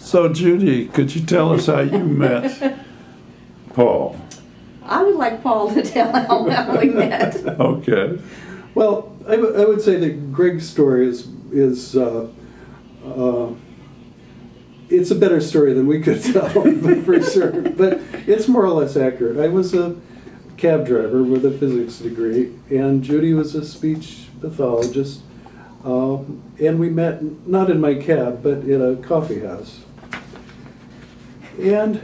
So, Judy, could you tell us how you met Paul? I would like Paul to tell how we met. Okay. Well, I would say that Greg's story is it's a better story than we could tell, for sure. But it's more or less accurate. I was a cab driver with a physics degree, and Judy was a speech pathologist. And we met not in my cab, but in a coffee house. And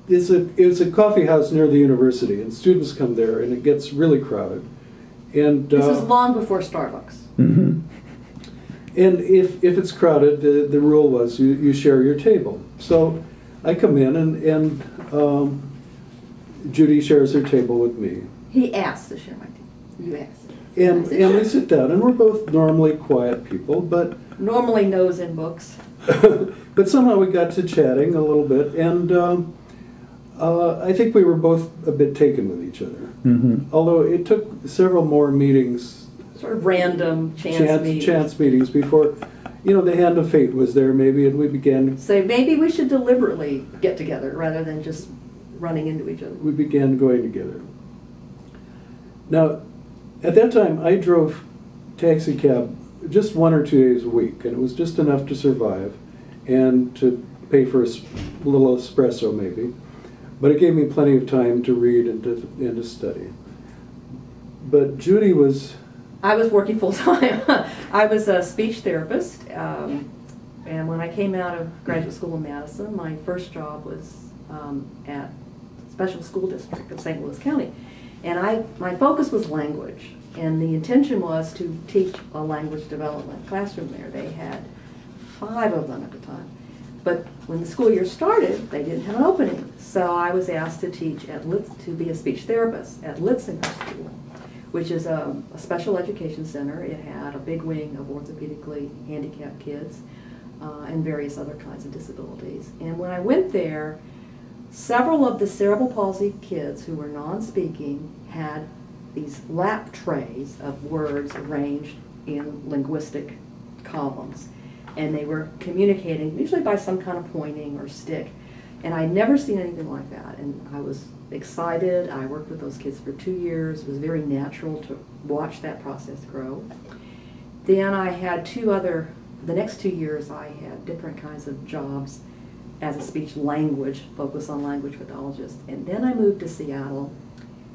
it's a coffee house near the university, and students come there, and it gets really crowded. And this is long before Starbucks. Mm-hmm. And if it's crowded, the rule was you share your table. So I come in, and Judy shares her table with me. He asked to share my table. You asked. And we sit down, and we're both normally quiet people, but normally nose in books. But somehow we got to chatting a little bit, and I think we were both a bit taken with each other. Mm-hmm. Although it took several more meetings, sort of random chance meetings before, the hand of fate was there maybe, and we began. So maybe we should deliberately get together rather than just running into each other. We began going together. Now, at that time, I drove taxi cab just 1 or 2 days a week, and it was just enough to survive and to pay for a little espresso maybe. But it gave me plenty of time to read and to study. But Judy was... I was working full-time. I was a speech therapist, and when I came out of graduate school in Madison, my first job was at Special School District of St. Louis County. And my focus was language, and the intention was to teach a language development classroom there. They had 5 of them at the time. But when the school year started, they didn't have an opening. So I was asked to teach to be a speech therapist at Litzinger School, which is a special education center. It had a big wing of orthopedically handicapped kids and various other kinds of disabilities. And when I went there, several of the cerebral palsy kids who were non-speaking had these lap trays of words arranged in linguistic columns. And they were communicating, usually by some kind of pointing or stick. And I'd never seen anything like that. And I was excited. I worked with those kids for 2 years. It was very natural to watch that process grow. Then I had the next 2 years I had different kinds of jobs as a speech language, focus on language pathologist. And then I moved to Seattle.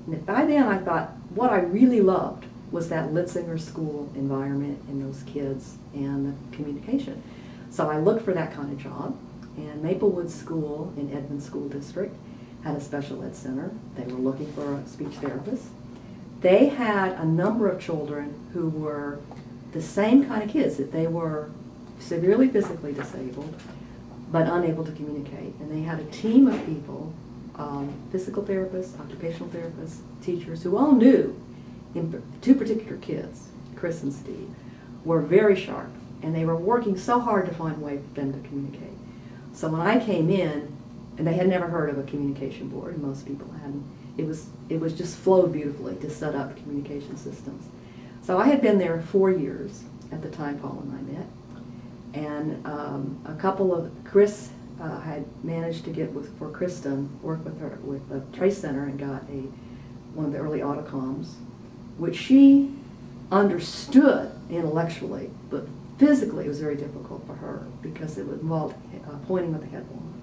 And by then I thought what I really loved was that Litzinger School environment and those kids and the communication. So I looked for that kind of job, and Maplewood School in Edmond School District had a special ed center. They were looking for a speech therapist. They had a number of children who were the same kind of kids, that they were severely physically disabled but unable to communicate. And they had a team of people, physical therapists, occupational therapists, teachers, who all knew 2 particular kids, Chris and Steve, were very sharp, and they were working so hard to find a way for them to communicate. So when I came in, and they had never heard of a communication board, most people hadn't, it was just flowed beautifully to set up communication systems. So I had been there 4 years at the time Paul and I met, and Chris had managed to get for Kristen, work with her with the Trace Center, and got one of the early autocoms, which she understood intellectually, but physically it was very difficult for her because it involved pointing with the head on.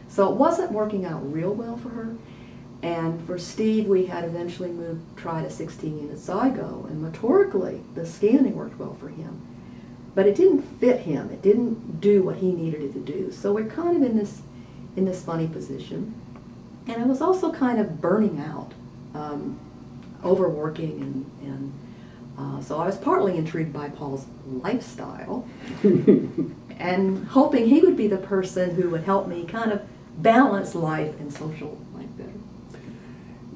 So it wasn't working out real well for her. And for Steve, we had eventually tried a 16-unit Zygo, and motorically the scanning worked well for him. But it didn't fit him. It didn't do what he needed it to do. So we're kind of in this funny position. And I was also kind of burning out, overworking, and so I was partly intrigued by Paul's lifestyle and hoping he would be the person who would help me kind of balance life and social life better.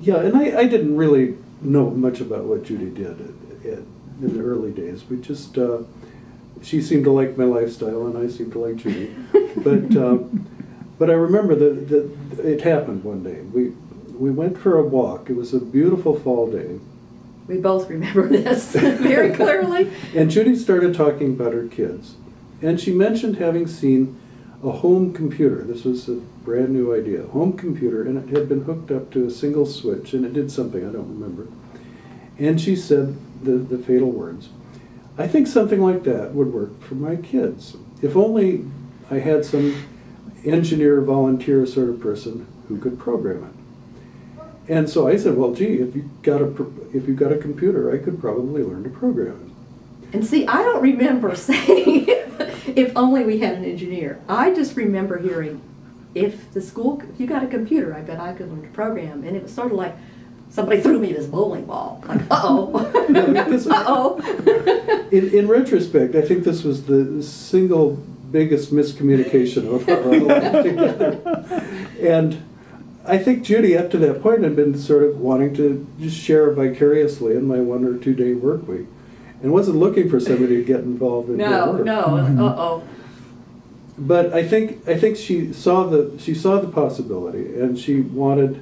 Yeah, and I didn't really know much about what Judy did in the early days. We just, she seemed to like my lifestyle, and I seemed to like Judy. But I remember that it happened one day. We went for a walk. It was a beautiful fall day. We both remember this very clearly. And Judy started talking about her kids. And she mentioned having seen a home computer. This was a brand new idea, home computer, and it had been hooked up to a single switch, and it did something, I don't remember. And she said the fatal words, "I think something like that would work for my kids. If only I had some engineer, volunteer sort of person who could program it." And so I said, well, gee, if you've got a computer, I could probably learn to program it. And see, I don't remember saying, if only we had an engineer. I just remember hearing, if you got a computer, I bet I could learn to program. And it was sort of like somebody threw me this bowling ball. Like, uh-oh. Uh-oh. In retrospect, I think this was the single biggest miscommunication of our life together. And I think Judy, up to that point, had been sort of wanting to just share vicariously in my 1 or 2 day work week, and wasn't looking for somebody to get involved in her work. Uh-oh. But I think she saw the possibility, and she wanted,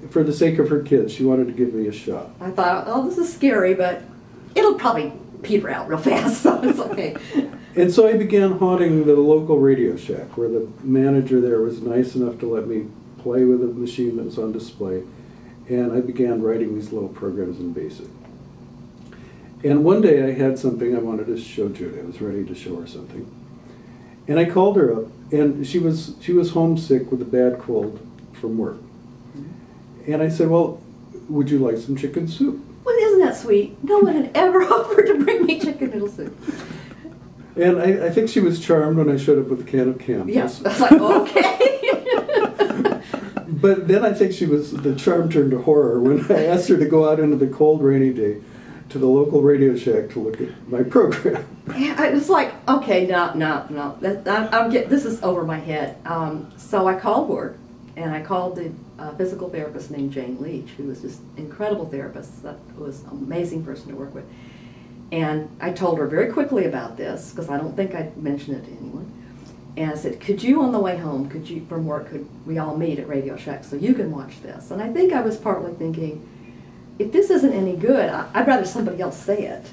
for the sake of her kids, she wanted to give me a shot. I thought, oh, this is scary, but it'll probably peter out real fast, so it's okay. And so I began haunting the local Radio Shack, where the manager there was nice enough to let me play with a machine that was on display, and I began writing these little programs in BASIC. And one day I had something I wanted to show Judy. I was ready to show her something. And I called her up, and she was homesick with a bad cold from work. And I said, well, would you like some chicken soup? Well, isn't that sweet? No one had ever offered to bring me chicken noodle soup. And I think she was charmed when I showed up with a can of Campbell's. Yes, I was like, okay. But then I think the charm turned to horror when I asked her to go out into the cold, rainy day to the local Radio Shack to look at my program. Yeah, I was like, okay, no. This is over my head. So I called work, and I called the physical therapist named Jane Leach, who was just an incredible therapist. That was an amazing person to work with. And I told her very quickly about this, because I don't think I'd mentioned it to anyone. And I said, could you, on the way home, from work, could we all meet at Radio Shack so you can watch this? And I think I was partly thinking, if this isn't any good, I'd rather somebody else say it.